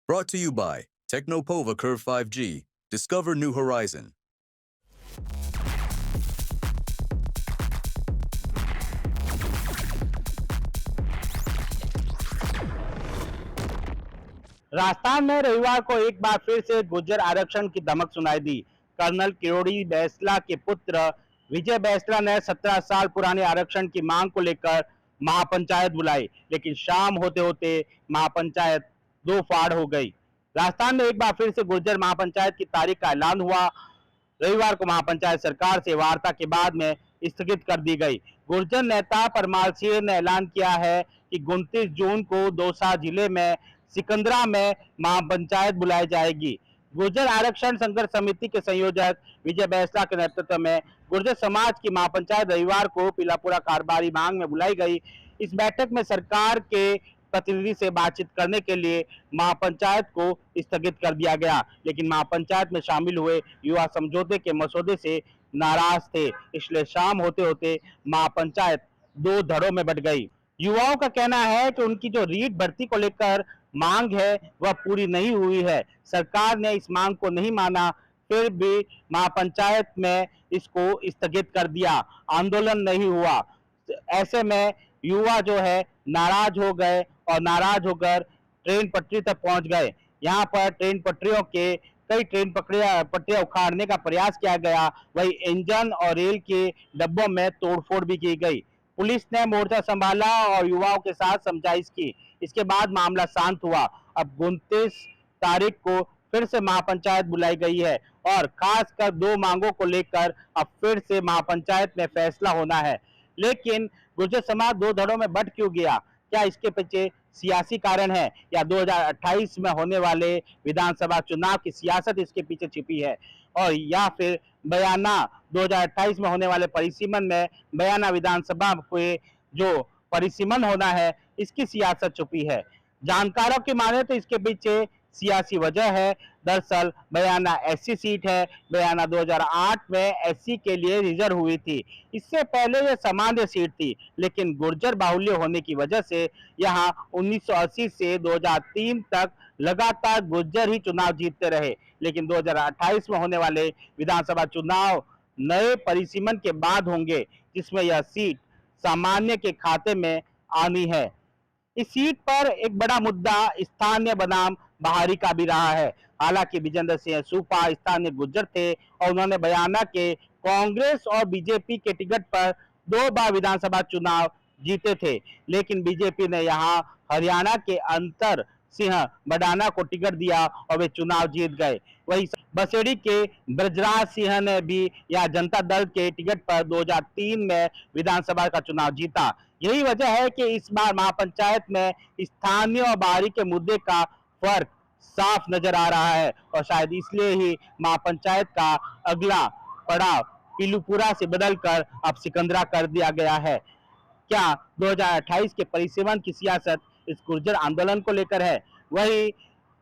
Brought to you by Technopova Curve 5G. Discover new horizon. Rajasthan में रविवार को एक बार फिर से गुर्जर आरक्षण की धमक सुनाई दी। कर्नल किरोड़ी बैंसला के पुत्र विजय बैंसला ने 17 साल पुराने आरक्षण की मांग को लेकर महापंचायत बुलाई, लेकिन शाम होते होते महापंचायत दो फाड़ हो गई। राजस्थान में एक बार फिर से गुर्जर महापंचायत की तारीख का ऐलान हुआ। रविवार को महापंचायत सरकार से वार्ता के बाद में स्थगित कर दी गई। गुर्जर नेता परमाल सिंह ने ऐलान किया है कि 29 जून को दौसा जिले में सिकंदरा में महापंचायत बुलाई जाएगी। गुर्जर आरक्षण संघर्ष समिति के संयोजक विजय बैंसला के नेतृत्व में गुर्जर समाज की महापंचायत रविवार को पीलापुरा कारोबारी मांग में बुलाई गई। इस बैठक में सरकार के प्रतिनिधि से बातचीत करने के लिए महापंचायत को स्थगित कर दिया गया, लेकिन महापंचायत में शामिल हुए युवा समझौते के मसौदे से नाराज थे, इसलिए शाम होते होते महापंचायत दो धड़ों में बट गई। युवाओं का कहना है कि उनकी जो रीट भर्ती को लेकर मांग है वह पूरी नहीं हुई है। सरकार ने इस मांग को नहीं माना, फिर भी महापंचायत में इसको स्थगित कर दिया, आंदोलन नहीं हुआ। ऐसे में युवा जो है नाराज हो गए और नाराज होकर ट्रेन पटरी तक पहुंच गए। यहाँ पर ट्रेन पटरियों के कई ट्रेन पटरियां उखाड़ने का प्रयास किया गया, वही इंजन और रेल के डब्बों में तोड़फोड़ भी की गई। पुलिस ने मोर्चा संभाला और युवाओं के साथ समझाइश की। इसके बाद मामला शांत हुआ। अब 29 तारीख को फिर से महापंचायत बुलाई गई है और खासकर दो मांगों को लेकर अब फिर से महापंचायत में फैसला होना है। लेकिन गुर्जर समाज दो धड़ों में बंट क्यों गया? क्या इसके पीछे सियासी कारण है या 2028 में होने वाले विधानसभा चुनाव की सियासत इसके पीछे छिपी है, और या फिर बयाना 2028 में होने वाले परिसीमन में बयाना विधानसभा के जो परिसीमन होना है इसकी सियासत छुपी है? जानकारों की माने तो इसके पीछे सियासी वजह है। दरअसल बयाना एससी सीट है। बयाना 2008 में एससी के लिए रिजर्व हुई थी। इससे पहले यह सामान्य सीट थी, लेकिन गुर्जर बाहुल्य होने की वजह से यहाँ 1980 से 2003 तक लगातार गुर्जर ही चुनाव जीतते रहे। लेकिन 2028 में होने वाले विधानसभा चुनाव नए परिसीमन के बाद होंगे, जिसमें यह सीट सामान्य के खाते में आनी है। इस सीट पर एक बड़ा मुद्दा स्थानीय बनाम बाहरी का भी रहा है। हालांकि विजेंद्र सिंह सूपा स्थानीय गुर्जर थे और उन्होंने बयाना के कांग्रेस और बीजेपी के टिकट पर 2 बार विधानसभा चुनाव जीते थे, लेकिन बीजेपी ने यहां हरियाणा के अंतर सिंह बडाना को टिकट दिया और वे चुनाव जीत गए। वही बसेड़ी के ब्रजराज सिंह ने भी या जनता दल के टिकट पर 2003 में विधानसभा का चुनाव जीता। यही वजह है कि इस बार महापंचायत में स्थानीय और बाहरी के मुद्दे का फर्क साफ नजर आ रहा है, और शायद इसलिए ही महापंचायत का अगला पड़ाव पीलूपुरा से बदलकर अब सिकंदरा कर दिया गया है। क्या 2028 के परिसीमन की सियासत इस गुर्जर आंदोलन को लेकर है? वही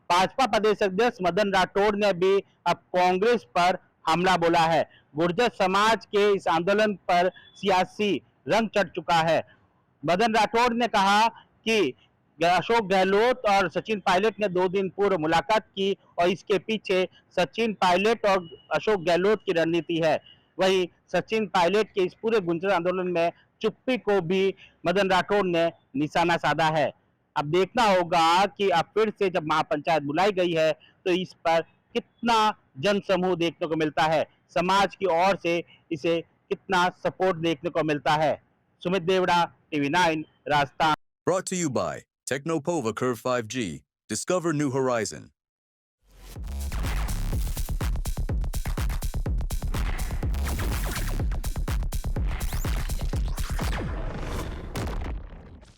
भाजपा प्रदेश अध्यक्ष मदन राठौड़ ने भी अब कांग्रेस पर हमला बोला है। गुर्जर समाज के इस आंदोलन पर सियासी रंग चढ़ चुका है। मदन राठौड़ ने कहा कि अशोक गहलोत और सचिन पायलट ने 2 दिन पूर्व मुलाकात की और इसके पीछे सचिन पायलट और अशोक गहलोत की रणनीति है। वही सचिन पायलट के इस पूरे गुर्जर आंदोलन में चुप्पी को भी मदन राठौड़ ने निशाना साधा है। अब देखना होगा कि अब फिर से जब महापंचायत बुलाई गई है तो इस पर कितना जन समूह देखने को मिलता है, समाज की ओर से इसे कितना सपोर्ट देखने को मिलता है। Sumit Devda, TV9, Rajasthan. Brought to you by Technopova Curve 5G. Discover new horizon.